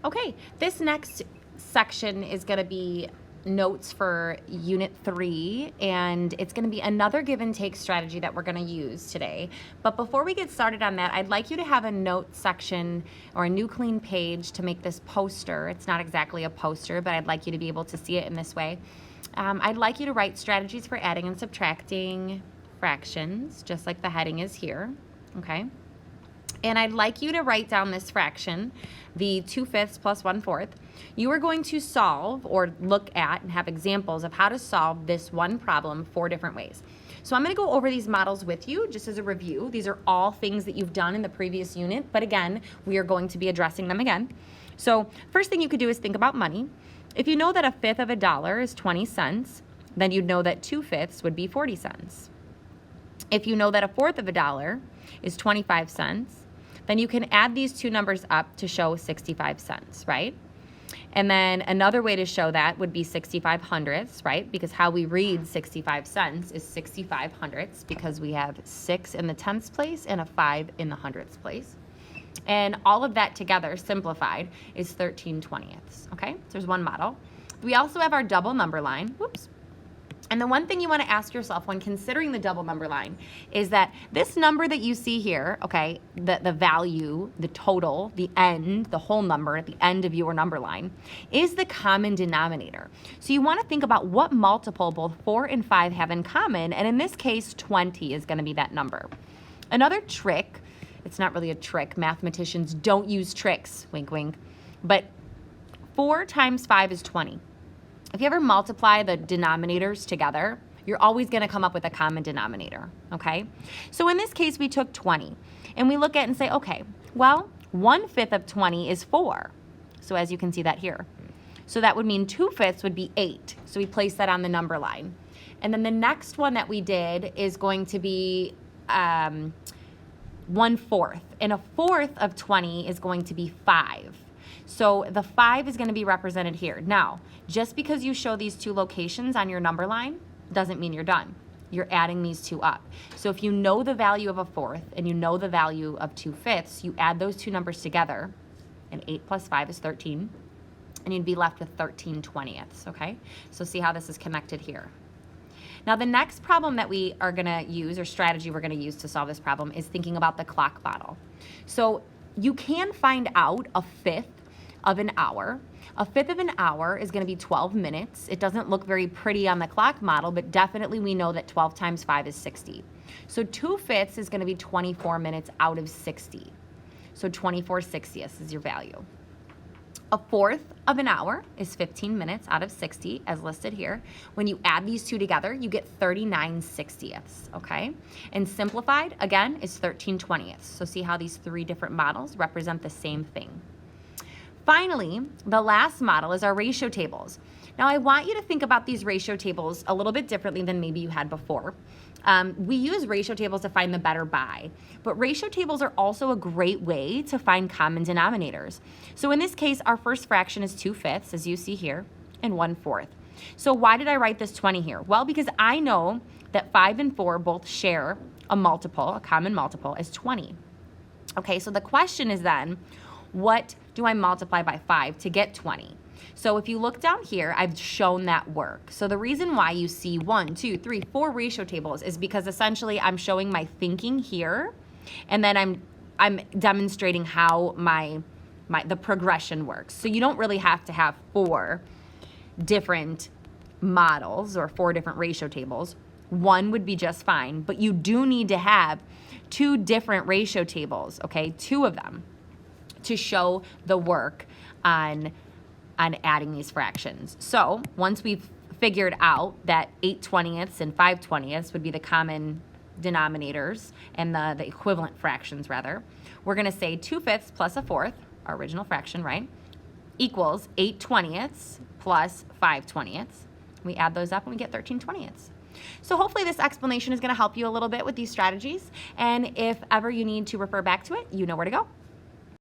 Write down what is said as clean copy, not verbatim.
Okay, this next section is going to be notes for Unit 3, and it's going to be another give and take strategy that we're going to use today. But before we get started on that, I'd like you to have a note section or a new clean page to make this poster. It's not exactly a poster, but I'd like you to be able to see it in this way. I'd like you to write strategies for adding and subtracting fractions, just like the heading is here, okay? And I'd like you to write down this fraction, the 2/5 plus 1/4. You are going to solve or look at and have examples of how to solve this one problem 4 different ways. So I'm going to go over these models with you just as a review. These are all things that you've done in the previous unit, but again, we are going to be addressing them again. So first thing you could do is think about money. If you know that 1/5 of a dollar is 20 cents, then you'd know that 2/5 would be 40 cents. If you know that 1/4 of a dollar is 25 cents, then you can add these two numbers up to show 65 cents, right? And then another way to show that would be 65 hundredths, right? Because how we read 65 cents is 65 hundredths because we have 6 in the tenths place and a 5 in the hundredths place. And all of that together, simplified, is 13/20ths, okay? So there's one model. We also have our double number line. Whoops. And the one thing you want to ask yourself when considering the double number line is that this number that you see here, okay, the value, the total, the end, the whole number at the end of your number line is the common denominator. So you want to think about what multiple both 4 and 5 have in common, and in this case, 20 is going to be that number. Another trick, it's not really a trick, mathematicians don't use tricks, wink, wink, but 4 times 5 is 20. If you ever multiply the denominators together, you're always going to come up with a common denominator, okay? So in this case, we took 20, and we look at it and say, okay, well, 1/5 of 20 is 4. So as you can see that here. So that would mean 2/5 would be 8. So we place that on the number line. And then the next one that we did is going to be 1/4. And 1/4 of 20 is going to be 5. So the 5 is going to be represented here. Now, just because you show these two locations on your number line doesn't mean you're done. You're adding these two up. So if you know the value of 1/4 and you know the value of 2/5, you add those two numbers together, and 8 plus 5 is 13, and you'd be left with 13/20ths, okay? So see how this is connected here. Now the next problem that we are going to use, or strategy we're going to use to solve this problem, is thinking about the clock model. So you can find out 1/5 of an hour. 1/5 of an hour is going to be 12 minutes. It doesn't look very pretty on the clock model, but definitely we know that 12 times 5 is 60. So 2/5 is going to be 24 minutes out of 60. So 24/60ths is your value. 1/4 of an hour is 15 minutes out of 60, as listed here. When you add these two together, you get 39/60ths, okay? And simplified, again, is 13/20ths. So see how these 3 different models represent the same thing. Finally, the last model is our ratio tables. Now, I want you to think about these ratio tables a little bit differently than maybe you had before. We use ratio tables to find the better buy, but ratio tables are also a great way to find common denominators. So in this case, our first fraction is 2/5, as you see here, and 1/4. So why did I write this 20 here? Well, because I know that 5 and 4 both share a multiple, a common multiple, as 20. Okay, so the question is then, what do I multiply by 5 to get 20? So if you look down here, I've shown that work. So the reason why you see 1, 2, 3, 4 ratio tables is because essentially I'm showing my thinking here, and then I'm demonstrating how the progression works. So you don't really have to have 4 different models or 4 different ratio tables. 1 would be just fine, but you do need to have 2 different ratio tables, okay, 2 of them, to show the work on adding these fractions. So once we've figured out that 8/20ths and 5/20ths would be the common denominators and the equivalent fractions rather, we're going to say 2/5 plus 1/4, our original fraction, right, equals 8/20ths plus 5/20ths. We add those up and we get 13/20ths. So hopefully this explanation is going to help you a little bit with these strategies, and if ever you need to refer back to it, you know where to go.